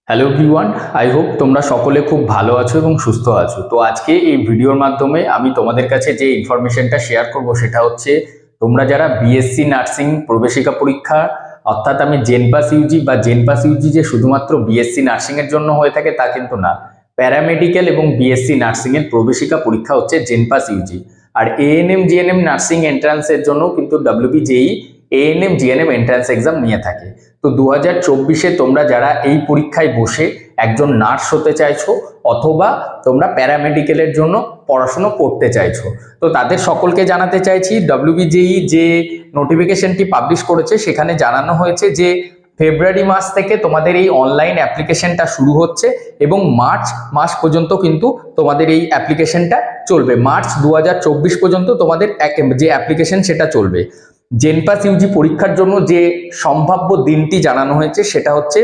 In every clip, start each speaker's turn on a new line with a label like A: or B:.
A: Hello everyone, I hope তোমরা সকলে খুব ভালো আছো এবং সুস্থ আছো। তো আজকে এই ভিডিওর মাধ্যমে আমি তোমাদের কাছে যে ইনফরমেশনটা শেয়ার করব সেটা হচ্ছে তোমরা যারা বিএসসি নার্সিং প্রবেশিকা পরীক্ষা অর্থাৎ আমি জেনপাস ইউজি বা জেনপাস ইউজি যে শুধুমাত্র বিএসসি নার্সিং এর জন্য হয়ে থাকে তা কিন্তু না। প্যারামেডিক্যাল এবং বিএসসি নার্সিং এর প্রবেশিকা পরীক্ষা হচ্ছে জেনপাস ইউজি। আর এএনএম জিএনএম নার্সিং এন্ট্রান্সের জন্য কিন্তু WBJEE ANM GNM entrance exam নিয়ে থাকে। তো 2024-এ তোমরা যারা এই পরীক্ষায় বসে একজন নার্স হতে চাইছো অথবা তোমরা প্যারামেডিক্যালের জন্য পড়াশুনো করতে চাইছো, তো তাদের সকলকে জানাতে চাইছি ডব্লিউবিজেই যে নোটিফিকেশনটি পাবলিশ করেছে সেখানে জানানো হয়েছে যে ফেব্রুয়ারি মাস থেকে তোমাদের এই অনলাইন অ্যাপ্লিকেশনটা শুরু হচ্ছে এবং মার্চ মাস পর্যন্ত কিন্তু তোমাদের এই অ্যাপ্লিকেশনটা চলবে। মার্চ 2024 পর্যন্ত তোমাদের যে অ্যাপ্লিকেশন সেটা চলবে। জেনপাস ইউজি পরীক্ষার জন্য যে সম্ভাব্য দিনটি জানানো হয়েছে সেটা হচ্ছে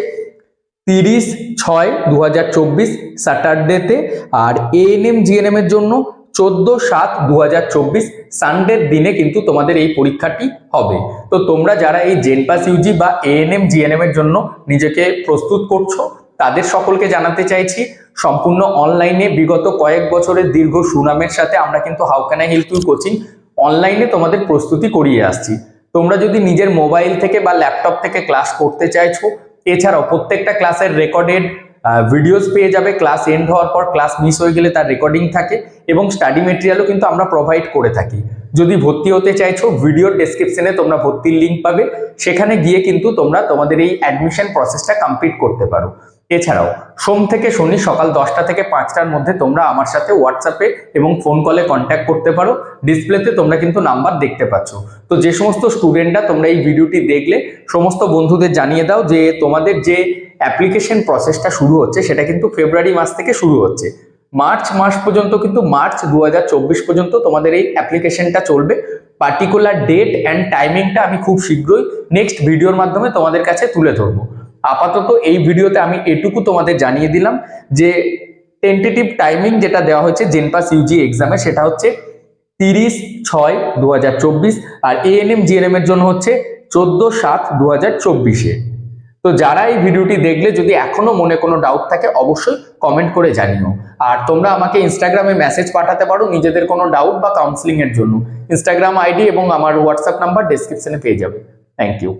A: 30/6/2024 স্যাটারডেতে, আর এএনএম জিএনএম এর জন্য 14/7/2024 সানডের দিনে কিন্তু তোমাদের এই পরীক্ষাটি হবে। তো তোমরা যারা এই জেনপাস ইউজি বা এএনএম জিএনএম এর জন্য নিজেকে প্রস্তুত করছো তাদের সকলকে জানাতে চাইছি সম্পূর্ণ অনলাইনে বিগত কয়েক বছরের দীর্ঘ সুনামের সাথে আমরা কিন্তু how can I help you coaching অনলাইনে তোমাদের প্রস্তুতি করিয়ে আসছি। তোমরা যদি নিজের মোবাইল থেকে বা ল্যাপটপ থেকে ক্লাস করতে চাইছো, এছাড়াও প্রত্যেকটা ক্লাসের রেকর্ডেড ভিডিওস পেয়ে যাবে। ক্লাস এন্ড হওয়ার পর ক্লাস মিস হয়ে গেলে তার রেকর্ডিং থাকে এবং স্টাডি মেটেরিয়ালও কিন্তু আমরা প্রোভাইড করে থাকি। যদি ভর্তি হতে চাইছো ভিডিওর ডেসক্রিপশনে তোমরা ভর্তির লিঙ্ক পাবে, সেখানে গিয়ে কিন্তু তোমরা তোমাদের এই অ্যাডমিশন প্রসেসটা কমপ্লিট করতে পারো। এছাড়াও সোম থেকে শনি সকাল 10টা থেকে 5টার মধ্যে তোমরা আমার সাথে হোয়াটসঅ্যাপে এবং ফোন কলে কন্ট্যাক্ট করতে পারো। ডিসপ্লেতে তোমরা কিন্তু নাম্বার দেখতে পাচ্ছ। তো যে সমস্ত স্টুডেন্টরা তোমরা এই ভিডিওটি দেখলে সমস্ত বন্ধুদের জানিয়ে দাও যে তোমাদের যে অ্যাপ্লিকেশন প্রসেসটা শুরু হচ্ছে সেটা কিন্তু ফেব্রুয়ারি মাস থেকে শুরু হচ্ছে। মার্চ মাস পর্যন্ত কিন্তু মার্চ 2024 পর্যন্ত তোমাদের এই অ্যাপ্লিকেশনটা চলবে। পার্টিকুলার ডেট অ্যান্ড টাইমিংটা আমি খুব শীঘ্রই নেক্সট ভিডিওর মাধ্যমে তোমাদের কাছে তুলে ধরবো। আপাতত এই ভিডিওতে আমি এটুকু তোমাদের জানিয়ে দিলাম যে টেন্টেটিভ টাইমিং যেটা দেওয়া হয়েছে জেনপাস ইউজি এক্সামে সেটা হচ্ছে 30/6/2024, আর এএনএম জিএনএম এর জন্য হচ্ছে 14/7/2024-এ। তো যারা এই ভিডিওটি দেখলে যদি এখনো মনে কোনো ডাউট থাকে অবশ্যই কমেন্ট করে জানিও। আর তোমরা আমাকে ইনস্টাগ্রামে মেসেজ পাঠাতে পারো নিজেদের কোনো ডাউট বা কাউন্সিলিং এর জন্য। ইনস্টাগ্রাম আইডি এবং আমার হোয়াটসঅ্যাপ নাম্বার ডেসক্রিপশনে পেয়ে যাবে। Thank you.